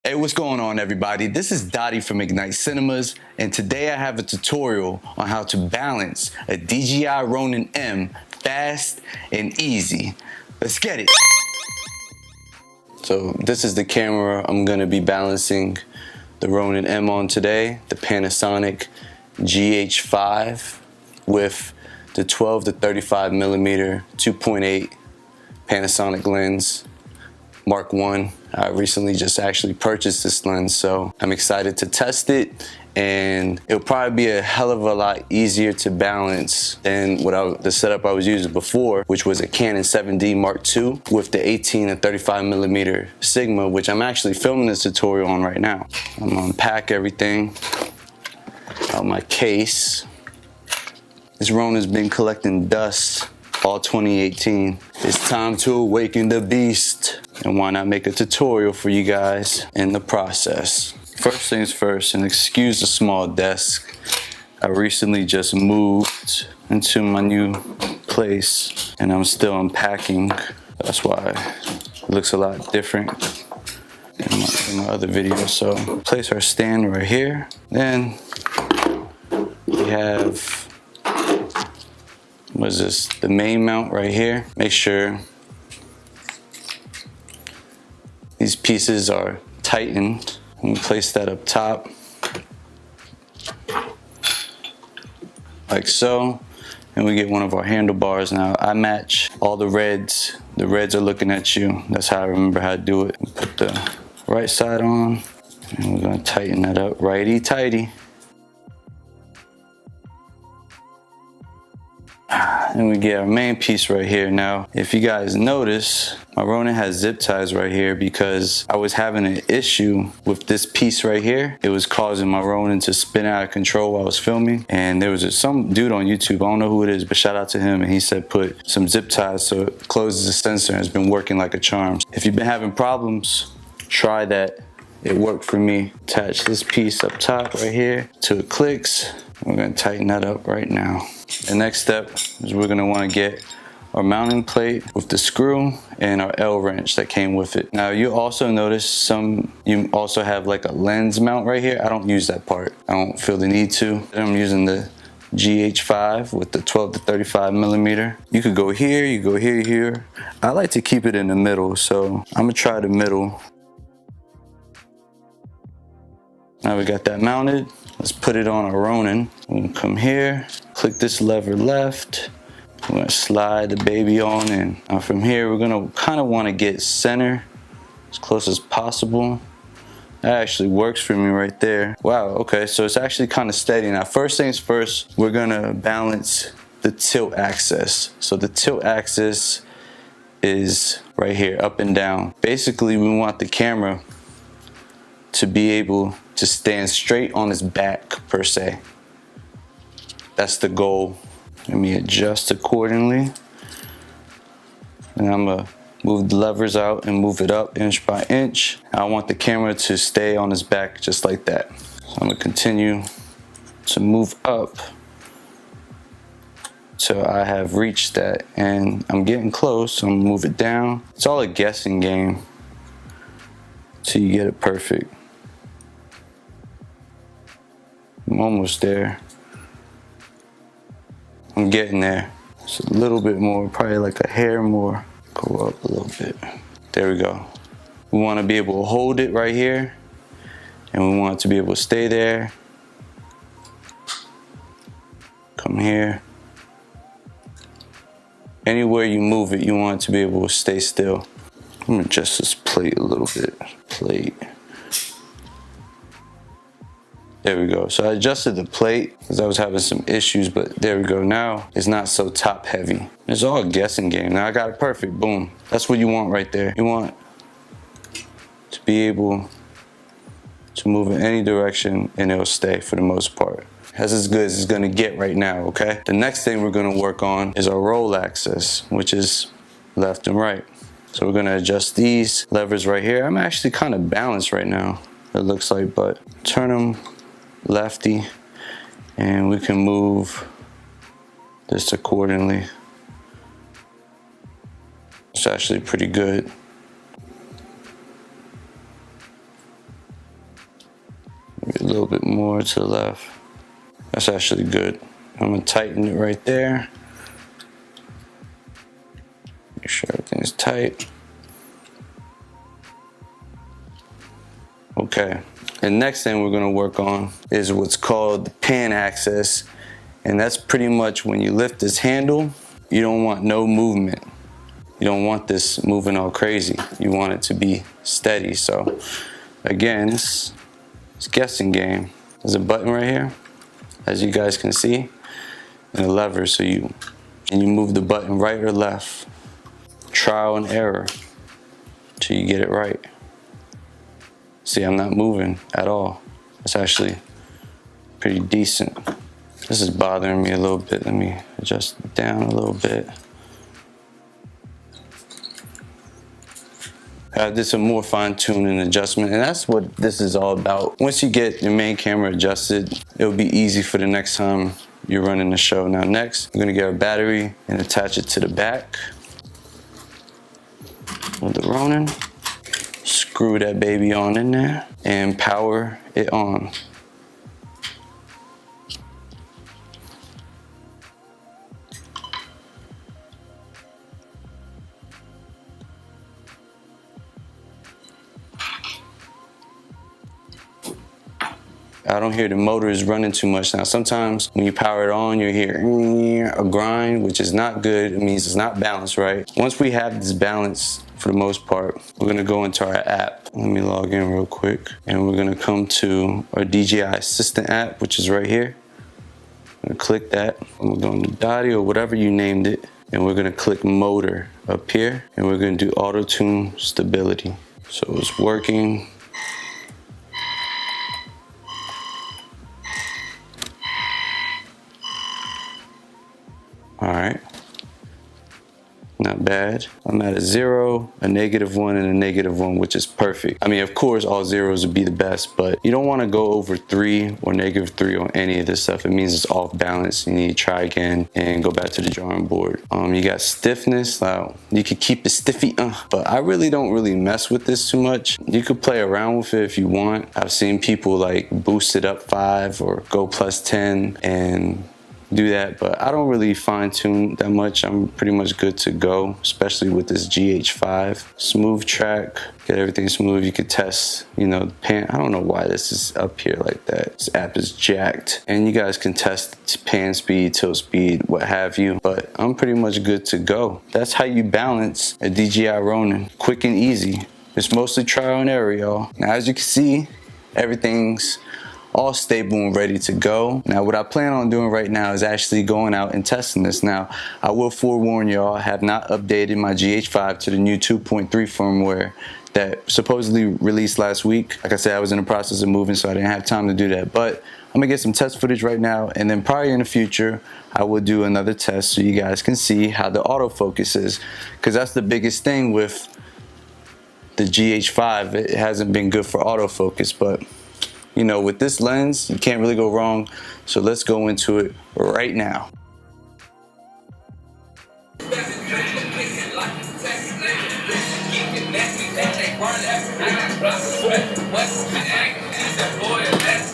Hey, what's going on, everybody? This is Dottie from Ignite Cinemas, and today I have a tutorial on how to balance a DJI Ronin-M fast and easy. Let's get it. So this is the camera I'm gonna be balancing the Ronin-M on today, the Panasonic GH5 with the 12 to 35 millimeter 2.8 Panasonic lens, Mark 1. I recently just actually purchased this lens, so I'm excited to test it, and it'll probably be a hell of a lot easier to balance than the setup I was using before, which was a Canon 7D Mark II with the 18 and 35 millimeter Sigma, which I'm actually filming this tutorial on right now. I'm gonna unpack everything out my case. This Ronin's been collecting dust all 2018. It's time to awaken the beast. And why not make a tutorial for you guys in the process? First things first, and excuse the small desk. I recently just moved into my new place and I'm still unpacking. That's why it looks a lot different in my other videos. So place our stand right here. Then we have, what is this? The main mount right here. Make sure these pieces are tightened. We place that up top, like so, and we get one of our handlebars. Now I match all the reds. The reds are looking at you. That's how I remember how to do it. Put the right side on, and we're gonna tighten that up, righty-tighty. And we get our main piece right here. Now, if you guys notice, my Ronin has zip ties right here because I was having an issue with this piece right here. It was causing my Ronin to spin out of control while I was filming. And there was some dude on YouTube, I don't know who it is, but shout out to him. And he said put some zip ties so it closes the sensor, and it's been working like a charm. If you've been having problems, try that. It worked for me. Attach this piece up top right here till it clicks. We're gonna tighten that up right now. The next step is we're gonna wanna get our mounting plate with the screw and our L wrench that came with it. Now you also notice you also have like a lens mount right here. I don't use that part. I don't feel the need to. I'm using the GH5 with the 12 to 35 millimeter. You could go here, you go here, here. I like to keep it in the middle, so I'm gonna try the middle. Now we got that mounted. Let's put it on our Ronin. We're gonna come here, click this lever left. We're gonna slide the baby on in. Now from here, we're gonna kind of wanna get center as close as possible. That actually works for me right there. Wow, okay, so it's actually kind of steady. Now, first things first, we're gonna balance the tilt axis. So the tilt axis is right here, up and down. Basically, we want the camera to be able to stand straight on its back, per se. That's the goal. Let me adjust accordingly. And I'm gonna move the levers out and move it up inch by inch. I want the camera to stay on its back just like that. So I'm gonna continue to move up till I have reached that, and I'm getting close, so I'm gonna move it down. It's all a guessing game till you get it perfect. I'm almost there. I'm getting there. Just a little bit more, probably like a hair more. Go up a little bit. There we go. We want to be able to hold it right here, and we want it to be able to stay there. Come here. Anywhere you move it, you want it to be able to stay still. I'm gonna adjust this plate a little bit. Plate. There we go. So I adjusted the plate because I was having some issues, but there we go. Now it's not so top heavy. It's all a guessing game. Now I got it perfect. Boom. That's what you want right there. You want to be able to move in any direction and it'll stay for the most part. That's as good as it's gonna get right now, okay? The next thing we're gonna work on is our roll axis, which is left and right. So we're gonna adjust these levers right here. I'm actually kind of balanced right now, it looks like, but turn them lefty, and we can move this accordingly. It's actually pretty good. Maybe a little bit more to the left. That's actually good. I'm gonna tighten it right there. Make sure everything's tight. Okay, and next thing we're gonna work on is what's called the pan axis. And that's pretty much when you lift this handle, you don't want no movement. You don't want this moving all crazy. You want it to be steady. So again, it's guessing game. There's a button right here, as you guys can see, and a lever. So you move the button right or left. Trial and error till you get it right. See, I'm not moving at all. It's actually pretty decent. This is bothering me a little bit. Let me adjust it down a little bit. I did some more fine-tuning and adjustment, and that's what this is all about. Once you get your main camera adjusted, it'll be easy for the next time you're running the show. Now next, we're gonna get our battery and attach it to the back of the Ronin. Screw that baby on in there and power it on. I don't hear the motors running too much. Now sometimes when you power it on, you hear a grind, which is not good. It means it's not balanced right. Once we have this balance, for the most part, we're gonna go into our app. Let me log in real quick. And we're gonna come to our DJI Assistant app, which is right here. I'm gonna click that. I'm gonna go into Dottie or whatever you named it. And we're gonna click motor up here. And we're gonna do auto tune stability. So it's working. All right, not bad. I'm at a 0, a -1, and a -1, which is perfect. I mean, of course, all zeros would be the best, but you don't want to go over 3 or -3 on any of this stuff. It means it's off balance. You need to try again and go back to the drawing board. You got stiffness. You could keep it stiffy, but I really don't mess with this too much. You could play around with it if you want. I've seen people like boost it up 5 or go +10 and do that, but I don't really fine tune that much. I'm pretty much good to go, especially with this GH5. Smooth track, get everything smooth. You could test, the pan. I don't know why this is up here like that. This app is jacked, and you guys can test pan speed, tilt speed, what have you, but I'm pretty much good to go. That's how you balance a DJI Ronin, quick and easy. It's mostly trial and error, y'all. Now, as you can see, everything's all stable and ready to go. Now what I plan on doing right now is actually going out and testing this. Now I will forewarn y'all, I have not updated my GH5 to the new 2.3 firmware that supposedly released last week. Like I said, I was in the process of moving, so I didn't have time to do that, but I'm gonna get some test footage right now, and then probably in the future I will do another test so you guys can see how the autofocus is, because that's the biggest thing with the GH5. It hasn't been good for autofocus, but with this lens, you can't really go wrong. So let's go into it right now.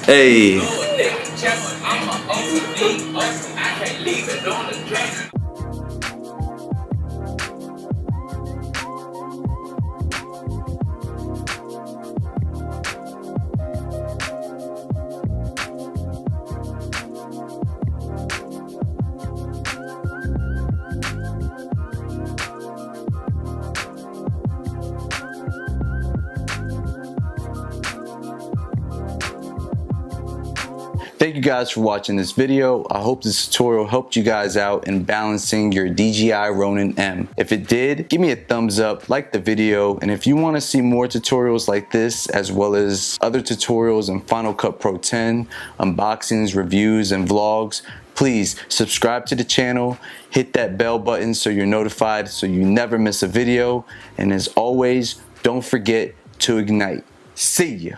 Hey. Thank you guys for watching this video. I hope this tutorial helped you guys out in balancing your DJI Ronin-M. If it did, give me a thumbs up, like the video, and if you want to see more tutorials like this, as well as other tutorials in Final Cut Pro 10, unboxings, reviews, and vlogs, please subscribe to the channel, hit that bell button so you're notified so you never miss a video, and as always, don't forget to ignite. See ya.